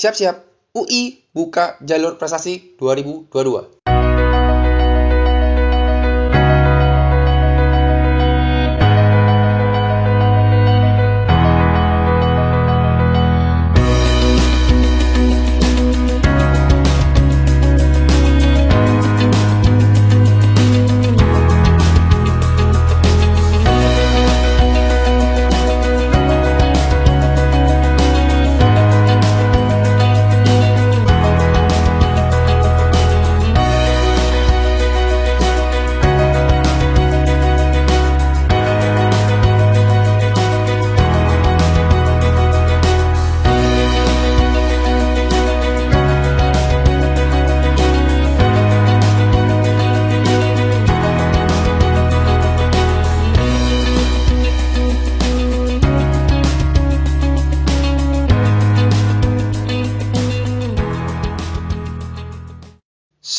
Siap-siap, UI buka jalur prestasi 2022.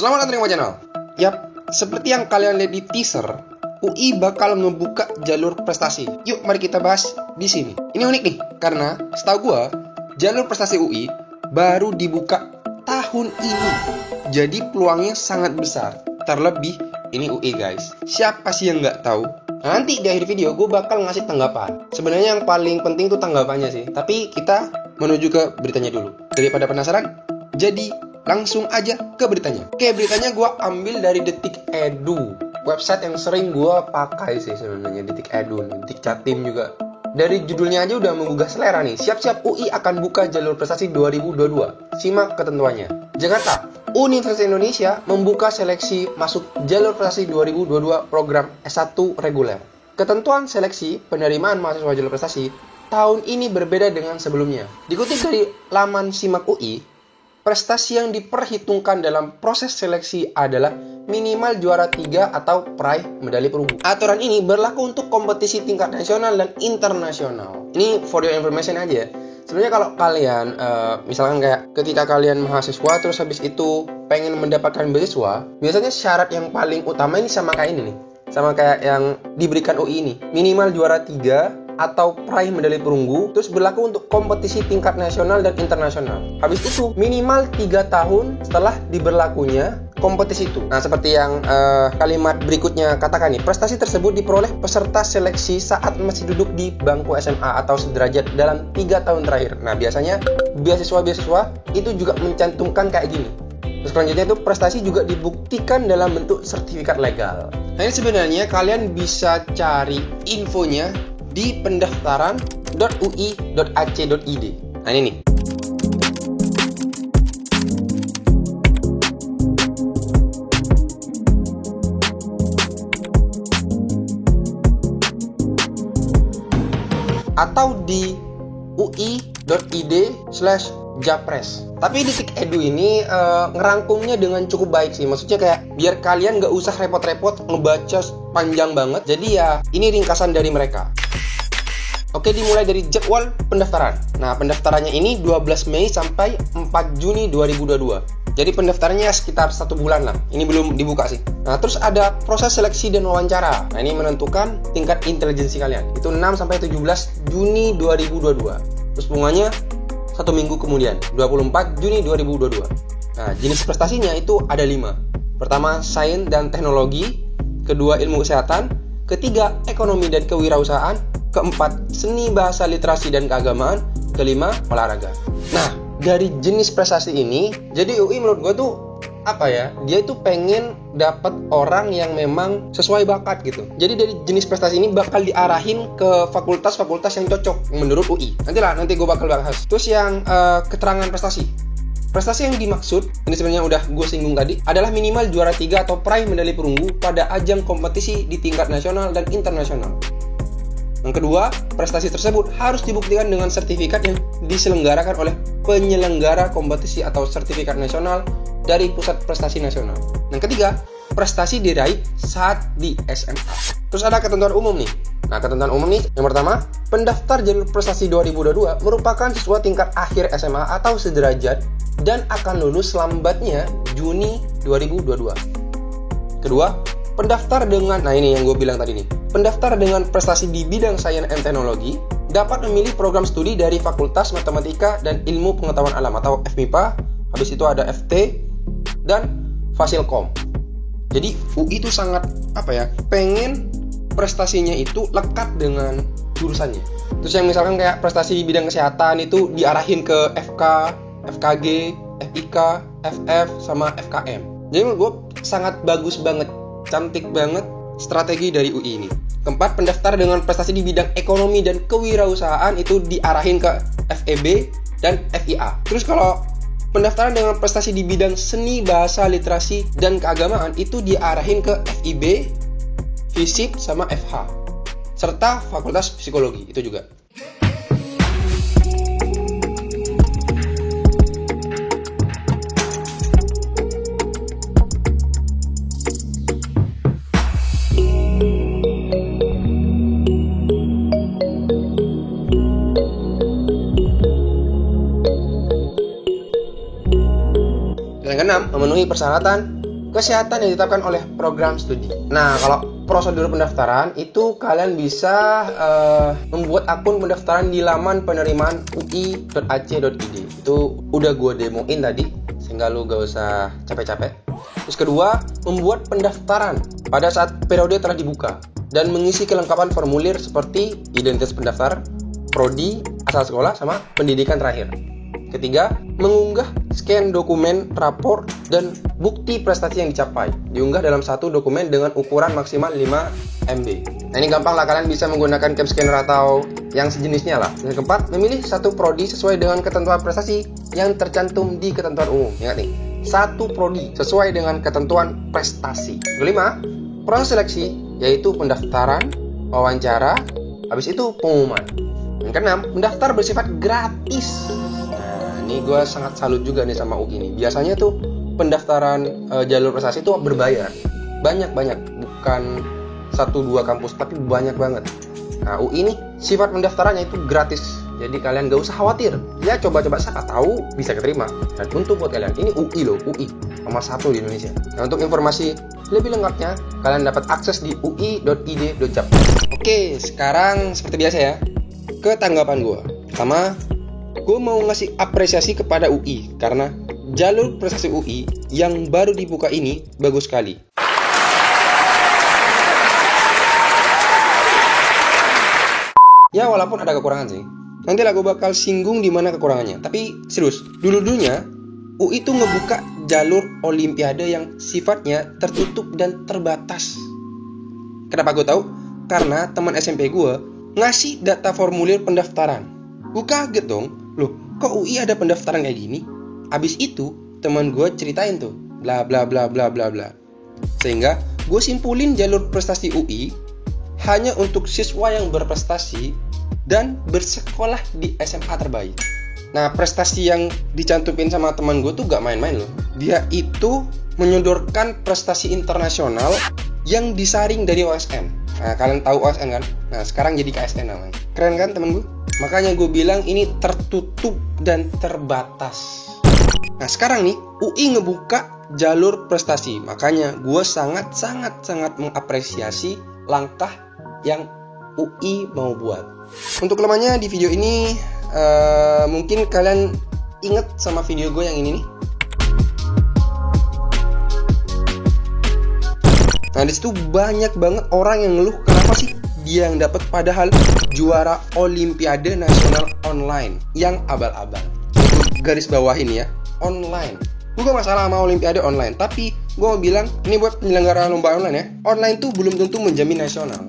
Selamat datang di channel. Yap, seperti yang kalian lihat di teaser, UI bakal ngebuka jalur prestasi. Yuk, mari kita bahas di sini. Ini unik nih, karena setahu gua jalur prestasi UI baru dibuka tahun ini. Jadi peluangnya sangat besar. Terlebih ini UI guys. Siapa sih yang nggak tahu? Nanti di akhir video gue bakal ngasih tanggapan. Sebenarnya yang paling penting tuh tanggapannya sih. Tapi kita menuju ke beritanya dulu. Daripada penasaran, jadi langsung aja ke beritanya. Oke, beritanya gue ambil dari Detik Edu, website yang sering gue pakai sih sebenarnya. Detik Edu, Detik Jatim juga. Dari judulnya aja udah menggugah selera nih. Siap-siap UI akan buka jalur prestasi 2022. Simak ketentuannya. Jakarta, Universitas Indonesia membuka seleksi masuk jalur prestasi 2022 program S1 reguler. Ketentuan seleksi penerimaan mahasiswa jalur prestasi tahun ini berbeda dengan sebelumnya. Dikutip dari laman Simak UI, prestasi yang diperhitungkan dalam proses seleksi adalah minimal juara 3 atau peraih medali perunggu. Aturan ini berlaku untuk kompetisi tingkat nasional dan internasional. Ini for your information aja. Sebenarnya kalau kalian, misalkan kayak ketika kalian mahasiswa terus habis itu pengen mendapatkan beasiswa, biasanya syarat yang paling utama ini sama kayak ini nih. Sama kayak yang diberikan UI ini. Minimal juara 3 atau peraih medali perunggu, terus berlaku untuk kompetisi tingkat nasional dan internasional. Habis itu minimal 3 tahun setelah diberlakunya kompetisi itu. Nah, seperti yang kalimat berikutnya katakan nih, prestasi tersebut diperoleh peserta seleksi saat masih duduk di bangku SMA atau sederajat dalam 3 tahun terakhir. Nah, biasanya beasiswa-beasiswa itu juga mencantumkan kayak gini. Terus selanjutnya itu prestasi juga dibuktikan dalam bentuk sertifikat legal. Nah, ini sebenarnya kalian bisa cari infonya di pendaftaran.ui.ac.id. Nah, ini nih. Atau di ui.id/japres. Tapi Detik Edu ini ngerangkumnya dengan cukup baik sih. Maksudnya kayak biar kalian gak usah repot-repot ngebaca panjang banget. Jadi ya ini ringkasan dari mereka. Oke, dimulai dari jadwal pendaftaran. Nah, pendaftarannya ini 12 Mei sampai 4 Juni 2022. Jadi pendaftarannya sekitar 1 bulan lah. Ini belum dibuka sih. Nah, terus ada proses seleksi dan wawancara. Nah, ini menentukan tingkat intelijensi kalian. Itu 6 sampai 17 Juni 2022. Terus bunganya 1 minggu kemudian, 24 Juni 2022. Nah, jenis prestasinya itu ada 5. Pertama, sains dan teknologi. Kedua, ilmu kesehatan. Ketiga, ekonomi dan kewirausahaan. Keempat, seni, bahasa, literasi, dan keagamaan. Kelima, olahraga. Nah, dari jenis prestasi ini, jadi UI menurut gue tuh dia itu pengen dapat orang yang memang sesuai bakat gitu. Jadi dari jenis prestasi ini bakal diarahin ke fakultas-fakultas yang cocok menurut UI. Nanti gue bakal bahas. Terus yang keterangan prestasi. Prestasi yang dimaksud, ini sebenarnya udah gue singgung tadi, adalah minimal juara 3 atau peraih medali perunggu pada ajang kompetisi di tingkat nasional dan internasional. Yang kedua, prestasi tersebut harus dibuktikan dengan sertifikat yang diselenggarakan oleh penyelenggara kompetisi atau sertifikat nasional dari Pusat Prestasi Nasional. Yang ketiga, prestasi diraih saat di SMA. Terus ada ketentuan umum nih. Nah, ketentuan umum nih, yang pertama, pendaftar jalur prestasi 2022 merupakan siswa tingkat akhir SMA atau sederajat dan akan lulus lambatnya Juni 2022. Kedua, pendaftar dengan, nah ini yang gue bilang tadi nih, pendaftar dengan prestasi di bidang sains dan teknologi dapat memilih program studi dari Fakultas Matematika dan Ilmu Pengetahuan Alam atau FMIPA. Habis itu ada FT dan Fasilkom. Jadi UI itu sangat pengen prestasinya itu lekat dengan jurusannya. Terus yang misalkan kayak prestasi di bidang kesehatan itu diarahin ke FK, FKG, FIK, FF, sama FKM. Jadi menurut gue sangat bagus banget, cantik banget strategi dari UI ini. Keempat, pendaftar dengan prestasi di bidang ekonomi dan kewirausahaan itu diarahin ke FEB dan FIA. Terus kalau pendaftaran dengan prestasi di bidang seni, bahasa, literasi, dan keagamaan itu diarahin ke FIB, FISIP, sama FH. Serta Fakultas Psikologi itu juga. Yang keenam, memenuhi persyaratan kesehatan yang ditetapkan oleh program studi. Nah, kalau prosedur pendaftaran itu kalian bisa membuat akun pendaftaran di laman penerimaan ui.ac.id. Itu udah gue demoin tadi, sehingga lu gak usah capek-capek. Terus kedua, membuat pendaftaran pada saat periode telah dibuka dan mengisi kelengkapan formulir seperti identitas pendaftar, prodi, asal sekolah, sama pendidikan terakhir. Ketiga, mengunggah scan dokumen, rapor, dan bukti prestasi yang dicapai. Diunggah dalam satu dokumen dengan ukuran maksimal 5 MB. Nah, ini gampang lah, kalian bisa menggunakan cap scanner atau yang sejenisnya lah. Yang keempat, memilih satu prodi sesuai dengan ketentuan prestasi yang tercantum di ketentuan umum. Ingat nih, satu prodi sesuai dengan ketentuan prestasi. Kelima, proses seleksi, yaitu pendaftaran, wawancara, habis itu pengumuman. Yang keenam, mendaftar bersifat gratis. Ini gue sangat salut juga nih sama UI ini. Biasanya tuh pendaftaran jalur prestasi itu berbayar. Banyak-banyak, bukan 1-2 kampus, tapi banyak banget. Nah, UI ini sifat pendaftarannya itu gratis. Jadi kalian gak usah khawatir. Ya coba-coba, siapa tahu bisa keterima. Dan untuk buat kalian, ini UI loh, UI nomor 1 di Indonesia. Nah, untuk informasi lebih lengkapnya, kalian dapat akses di ui.id.jap. Oke, sekarang seperti biasa ya, ke tanggapan gue. Pertama, gue mau ngasih apresiasi kepada UI karena jalur prestasi UI yang baru dibuka ini bagus sekali. Ya walaupun ada kekurangan sih. Nanti lah gue bakal singgung di mana kekurangannya. Tapi serius, dulu-dulunya UI tuh ngebuka jalur olimpiade yang sifatnya tertutup dan terbatas. Kenapa gue tahu? Karena teman SMP gue ngasih data formulir pendaftaran. Gue kaget dong. Loh, kok UI ada pendaftaran kayak gini? Abis itu, teman gue ceritain tuh, bla bla bla bla bla bla. Sehingga, gue simpulin jalur prestasi UI hanya untuk siswa yang berprestasi dan bersekolah di SMA terbaik. Nah, prestasi yang dicantumin sama teman gue tuh gak main-main loh. Dia itu menyodorkan prestasi internasional yang disaring dari OSN. Nah, kalian tahu OSN kan? Nah, sekarang jadi KSN namanya. Keren kan temen gue? Makanya gue bilang ini tertutup dan terbatas. Nah, sekarang nih, UI ngebuka jalur prestasi. Makanya gue sangat mengapresiasi langkah yang UI mau buat. Untuk kelemahannya di video ini, mungkin kalian inget sama video gue yang ini nih. Nah, disitu banyak banget orang yang ngeluh kenapa sih dia yang dapat padahal juara Olimpiade Nasional Online yang abal-abal. Itu garis bawah ini ya, online. Gue gak masalah sama Olimpiade online, tapi gue mau bilang ini buat penyelenggara lomba online ya. Online tuh belum tentu menjamin nasional.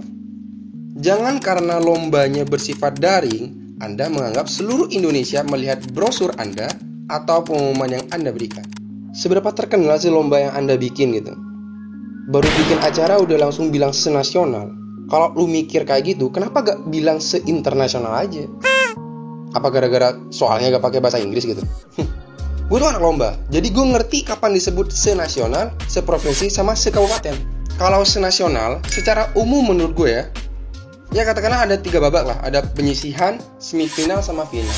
Jangan karena lombanya bersifat daring, Anda menganggap seluruh Indonesia melihat brosur Anda atau pengumuman yang Anda berikan. Seberapa terkenal sih lomba yang Anda bikin gitu? Baru bikin acara udah langsung bilang senasional. Kalau lu mikir kayak gitu, kenapa gak bilang se-internasional aja? Apa gara-gara soalnya gak pakai bahasa Inggris gitu? Gue tuh anak lomba, jadi gue ngerti kapan disebut senasional, seprovinsi, sama sekabupaten. Kalau senasional, secara umum menurut gue ya katakanlah ada 3 babak lah. Ada penyisihan, semifinal, sama final.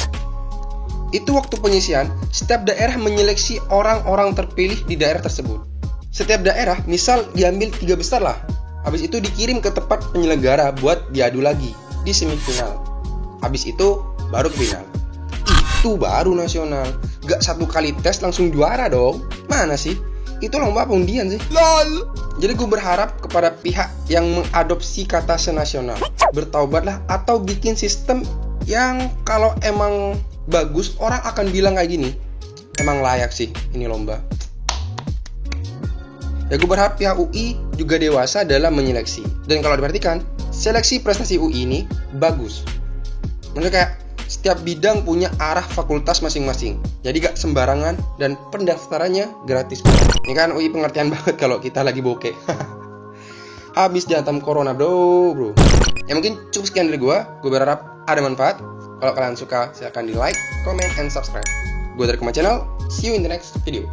Itu waktu penyisihan, setiap daerah menyeleksi orang-orang terpilih di daerah tersebut. Setiap daerah, misal diambil 3 besar lah. Habis itu dikirim ke tempat penyelenggara buat diadu lagi di semifinal. Habis itu baru ke final. Itu baru nasional. Gak satu kali tes langsung juara dong. Mana sih? Itu lomba apa undian sih? LOL. Jadi gue berharap kepada pihak yang mengadopsi kata senasional, bertaubatlah atau bikin sistem yang kalau emang bagus orang akan bilang kayak gini, emang layak sih ini lomba. Ya gue berharap pihak UI juga dewasa dalam menyeleksi. Dan kalau diperhatikan, seleksi prestasi UI ini bagus. Maksudnya kayak setiap bidang punya arah fakultas masing-masing. Jadi gak sembarangan dan pendaftarannya gratis. Ini kan UI pengertian banget kalau kita lagi bokeh. Habis dihantam corona bro. Ya mungkin cukup sekian dari gue berharap ada manfaat. Kalau kalian suka silahkan di like, comment, and subscribe. Gue dari Kema Channel, see you in the next video.